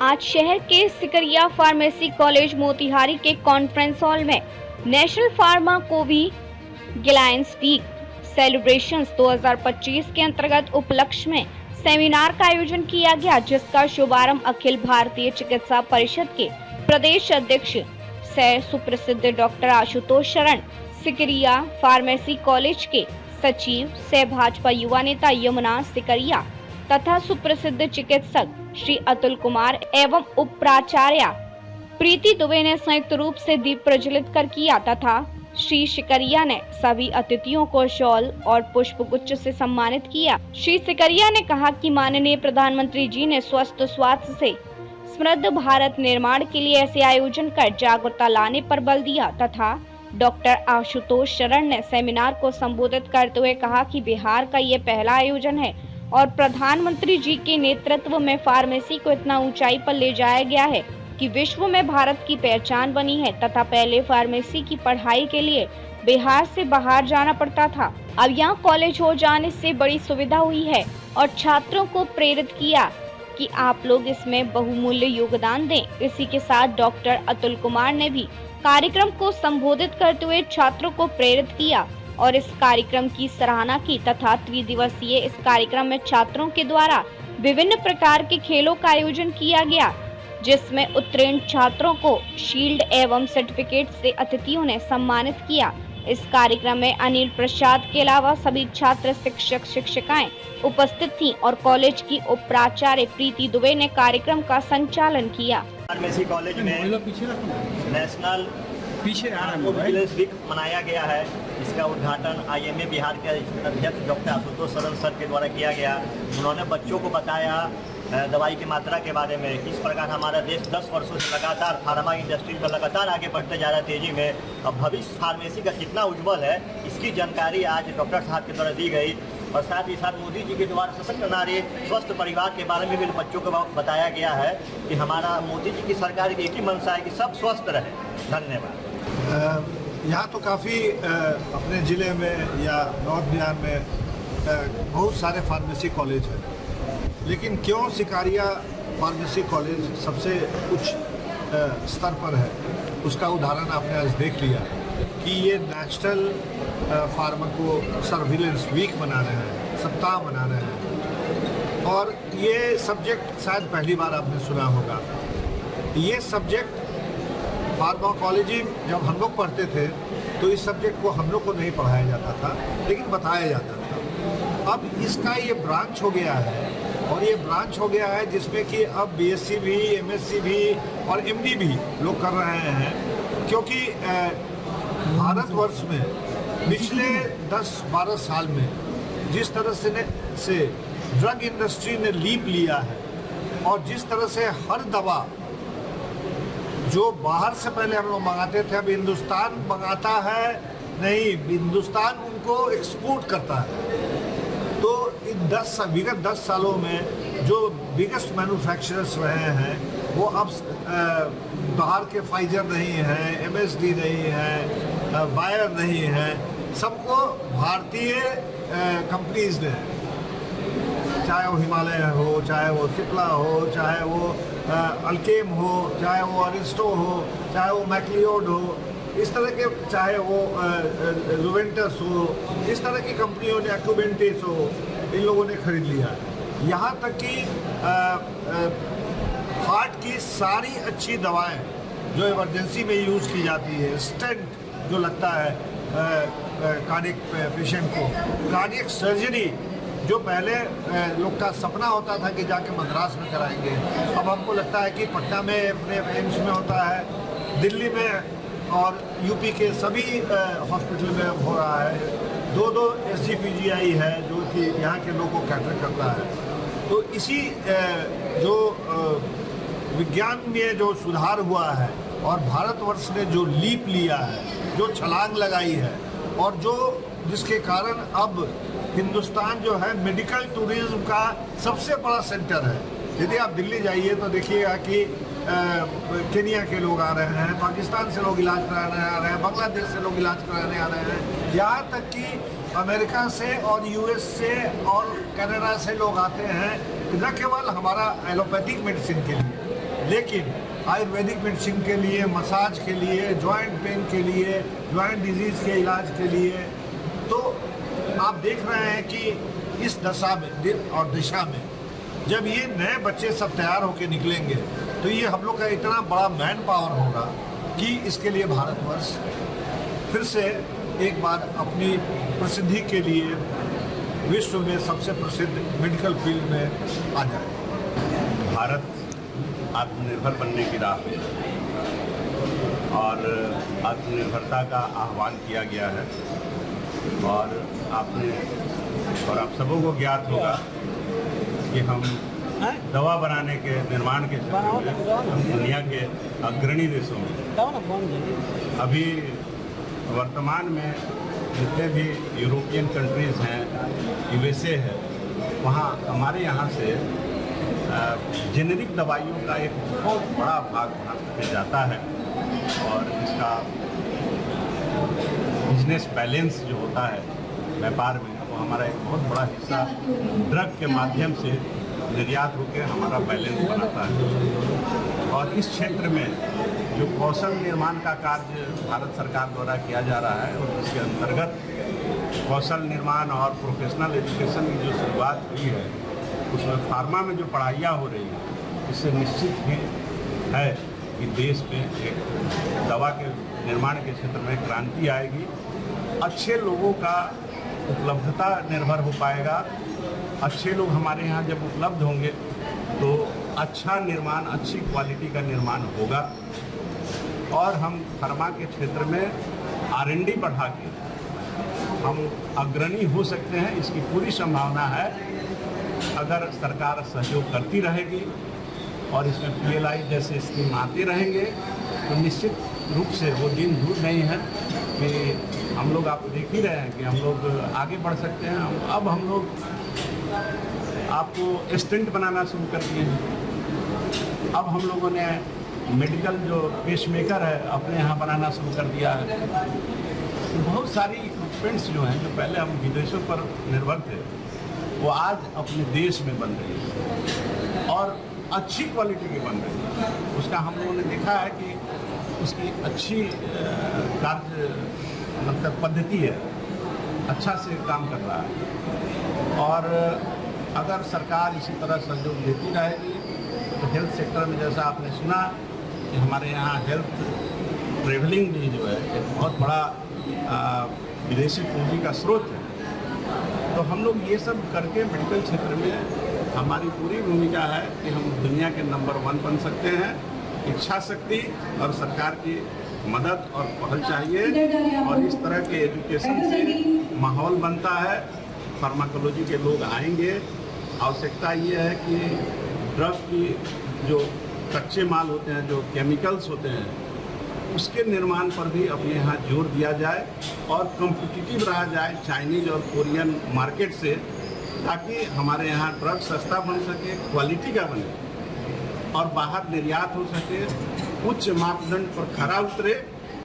आज शहर के सिकरिया फार्मेसी कॉलेज मोतिहारी के कॉन्फ्रेंस हॉल में नेशनल फार्मा कोवी गिलायंस वीक सेलिब्रेशंस 2025 के अंतर्गत उपलक्ष्य में सेमिनार का आयोजन किया गया, जिसका शुभारंभ अखिल भारतीय चिकित्सा परिषद के प्रदेश अध्यक्ष सह सुप्रसिद्ध डॉक्टर आशुतोष शरण, सिकरिया फार्मेसी कॉलेज के सचिव सह भाजपा युवा नेता यमुना सिकरिया तथा सुप्रसिद्ध चिकित्सक श्री अतुल कुमार एवं उप प्राचार्य प्रीति दुबे ने संयुक्त रूप से दीप प्रज्वलित कर किया तथा श्री सिकरिया ने सभी अतिथियों को शॉल और पुष्प गुच्छ से सम्मानित किया। श्री सिकरिया ने कहा कि माननीय प्रधानमंत्री जी ने स्वस्थ स्वास्थ्य से समृद्ध भारत निर्माण के लिए ऐसे आयोजन कर जागरूकता लाने पर बल दिया तथा डॉक्टर आशुतोष शरण ने सेमिनार को संबोधित करते हुए कहा कि बिहार का ये पहला आयोजन है और प्रधानमंत्री जी के नेतृत्व में फार्मेसी को इतना ऊंचाई पर ले जाया गया है कि विश्व में भारत की पहचान बनी है तथा पहले फार्मेसी की पढ़ाई के लिए बिहार से बाहर जाना पड़ता था। अब यहाँ कॉलेज हो जाने से बड़ी सुविधा हुई है और छात्रों को प्रेरित किया कि आप लोग इसमें बहुमूल्य योगदान दें। इसी के साथ डॉक्टर अतुल कुमार ने भी कार्यक्रम को संबोधित करते हुए छात्रों को प्रेरित किया और इस कार्यक्रम की सराहना की तथा त्रिदिवसीय इस कार्यक्रम में छात्रों के द्वारा विभिन्न प्रकार के खेलों का आयोजन किया गया, जिसमें उत्तीर्ण छात्रों को शील्ड एवं सर्टिफिकेट से अतिथियों ने सम्मानित किया। इस कार्यक्रम में अनिल प्रसाद के अलावा सभी छात्र शिक्षक शिक्षिकाएं उपस्थित थीं और कॉलेज की उप प्राचार्य प्रीति दुबे ने कार्यक्रम का संचालन किया। फार्मेसी कॉलेज में नेशनल गिलायंस वीक मनाया गया है। इसका उद्घाटन IMA बिहार के अध्यक्ष डॉक्टर आशुतोष शरण सर के द्वारा किया गया। उन्होंने बच्चों को बताया दवाई की मात्रा के बारे में, किस प्रकार हमारा देश 10 वर्षों से लगातार फार्मा इंडस्ट्री पर लगातार आगे बढ़ते जा रहा है तेजी में। अब भविष्य फार्मेसी का कितना उज्जवल है, इसकी जानकारी आज डॉक्टर साहब के द्वारा दी गई और साथ ही साथ मोदी जी के द्वारा सशक्त नारी स्वस्थ परिवार के बारे में भी बच्चों को बताया गया है कि हमारा मोदी जी की सरकार की एक ही मंशा है कि सब स्वस्थ रहे। धन्यवाद। यहाँ तो काफ़ी अपने ज़िले में या नॉर्थ बिहार में बहुत सारे फार्मेसी कॉलेज हैं, लेकिन क्यों सिकरिया फार्मेसी कॉलेज सबसे उच्च स्तर पर है, उसका उदाहरण आपने आज देख लिया कि ये नेशनल फार्माको सर्विलेंस वीक मना रहे हैं, सप्ताह मना रहे हैं। और ये सब्जेक्ट शायद पहली बार आपने सुना होगा। ये सब्जेक्ट फार्माकोलॉजी जब हम लोग पढ़ते थे तो इस सब्जेक्ट को हम लोग को नहीं पढ़ाया जाता था, लेकिन बताया जाता था। अब इसका ये ब्रांच हो गया है और ये ब्रांच हो गया है जिसमें कि अब BSc भी, MSc भी और MD भी लोग कर रहे हैं, क्योंकि भारतवर्ष में पिछले 10-12 साल में जिस तरह से ड्रग इंडस्ट्री ने लीप लिया है और जिस तरह से हर दवा जो बाहर से पहले हम लोग मंगाते थे, अब हिंदुस्तान मंगाता है नहीं, हिंदुस्तान उनको एक्सपोर्ट करता है। तो इन विगत 10 सालों में जो बिगेस्ट मैन्युफैक्चरर्स रहे हैं वो अब बाहर के फाइजर नहीं है, MSD नहीं है, बायर नहीं है, सबको भारतीय कंपनीज ने, चाहे वो हिमालय हो, चाहे वो सिप्ला हो, चाहे वो अल्केम हो, चाहे वो अरिस्टो हो, चाहे वो मैक्लियोड हो, इस तरह के, चाहे वो जुवेंटस हो, इस तरह की कंपनियों ने, एक्यूबेंटिस हो, इन लोगों ने खरीद लिया। यहाँ तक कि हार्ट की सारी अच्छी दवाएं जो इमरजेंसी में यूज़ की जाती है, स्टेंट जो लगता है कार्डियक पेशेंट को, कार्डियक सर्जरी जो पहले लोग का सपना होता था कि जाके मद्रास में कराएंगे, अब हमको लगता है कि पटना में अपने एम्स में होता है, दिल्ली में और यूपी के सभी हॉस्पिटल में हो रहा है। 2 SGPGI है जो कि यहाँ के लोगों को कैटर करता है। तो इसी जो विज्ञान में जो सुधार हुआ है और भारतवर्ष ने जो लीप लिया है, जो छलांग लगाई है और जो जिसके कारण अब हिंदुस्तान जो है मेडिकल टूरिज्म का सबसे बड़ा सेंटर है। यदि आप दिल्ली जाइए तो देखिएगा कि केनिया के लोग आ रहे हैं, पाकिस्तान से लोग इलाज कराने आ रहे हैं, बांग्लादेश से लोग इलाज कराने आ रहे हैं, यहाँ तक कि अमेरिका से और US से और कनाडा से लोग आते हैं, न केवल हमारा एलोपैथिक मेडिसिन के लिए लेकिन आयुर्वेदिक मेडिसिन के लिए, मसाज के लिए, जॉइंट पेन के लिए, जॉइंट डिजीज के इलाज के लिए, तो आप देख रहे हैं कि इस दशा में और दिशा में जब ये नए बच्चे सब तैयार होकर निकलेंगे तो ये हम लोग का इतना बड़ा मैन पावर होगा कि इसके लिए भारतवर्ष फिर से एक बार अपनी प्रसिद्धि के लिए विश्व में सबसे प्रसिद्ध मेडिकल फील्ड में आ जाए। भारत आत्मनिर्भर बनने की राह पे और आत्मनिर्भरता का आह्वान किया गया है और आप सबों को ज्ञात होगा कि हम दवा बनाने के निर्माण के क्षेत्र में हम दुनिया के अग्रणी देशों में अभी वर्तमान में जितने भी यूरोपियन कंट्रीज़ हैं, यूएसए है, वहाँ हमारे यहाँ से जेनेरिक दवाइयों का एक बहुत बड़ा भाग वहाँ पे जाता है और इसका बिजनेस बैलेंस जो होता है व्यापार में, वो हमारा एक बहुत बड़ा हिस्सा ड्रग के माध्यम से निर्यात होकर हमारा बैलेंस बनाता है। और इस क्षेत्र में जो कौशल निर्माण का कार्य भारत सरकार द्वारा किया जा रहा है और इसके अंतर्गत कौशल निर्माण और प्रोफेशनल एजुकेशन की जो शुरुआत हुई है, उसमें फार्मा में जो पढ़ाइयाँ हो रही हैं, इससे निश्चित ही है कि देश में एक दवा के निर्माण के क्षेत्र में क्रांति आएगी। अच्छे लोगों का उपलब्धता निर्भर हो पाएगा। अच्छे लोग हमारे यहाँ जब उपलब्ध होंगे तो अच्छा निर्माण, अच्छी क्वालिटी का निर्माण होगा और हम फार्मा के क्षेत्र में R&D बढ़ा के हम अग्रणी हो सकते हैं। इसकी पूरी संभावना है अगर सरकार सहयोग करती रहेगी और इसमें PLI जैसे स्कीम आते रहेंगे तो निश्चित रूप से वो दिन दूर नहीं है कि हम लोग, आप देख ही रहे हैं कि हम लोग आगे बढ़ सकते हैं। अब हम लोग आपको स्टेंट बनाना शुरू कर दिए हैं। अब हम लोगों ने मेडिकल जो पेसमेकर है अपने यहाँ बनाना शुरू कर दिया है। बहुत सारी इक्विपमेंट्स जो हैं, जो पहले हम विदेशों पर निर्भर थे, वो आज अपने देश में बन रही है और अच्छी क्वालिटी की बन रही है। उसका हम लोगों ने देखा है कि उसकी अच्छी कार्य मतलब पद्धति है, अच्छा से काम कर रहा है। और अगर सरकार इसी तरह सहयोग देती रहेगी तो हेल्थ सेक्टर में, जैसा आपने सुना कि हमारे यहाँ हेल्थ ट्रेवलिंग भी जो है एक बहुत बड़ा विदेशी पूंजी का स्रोत है, तो हम लोग ये सब करके मेडिकल क्षेत्र में हमारी पूरी भूमिका है कि हम दुनिया के नंबर 1 बन सकते हैं। इच्छा शक्ति और सरकार की मदद और पहल चाहिए और इस तरह के एजुकेशन से माहौल बनता है, फार्माकोलॉजी के लोग आएंगे। आवश्यकता ये है कि ड्रग की जो कच्चे माल होते हैं, जो केमिकल्स होते हैं, उसके निर्माण पर भी अपने यहाँ जोर दिया जाए और कॉम्पिटिटिव रहा जाए चाइनीज और कोरियन मार्केट से, ताकि हमारे यहाँ ड्रग सस्ता बन सके, क्वालिटी का बने और बाहर निर्यात हो सके, उच्च मापदंड पर खरा उतरे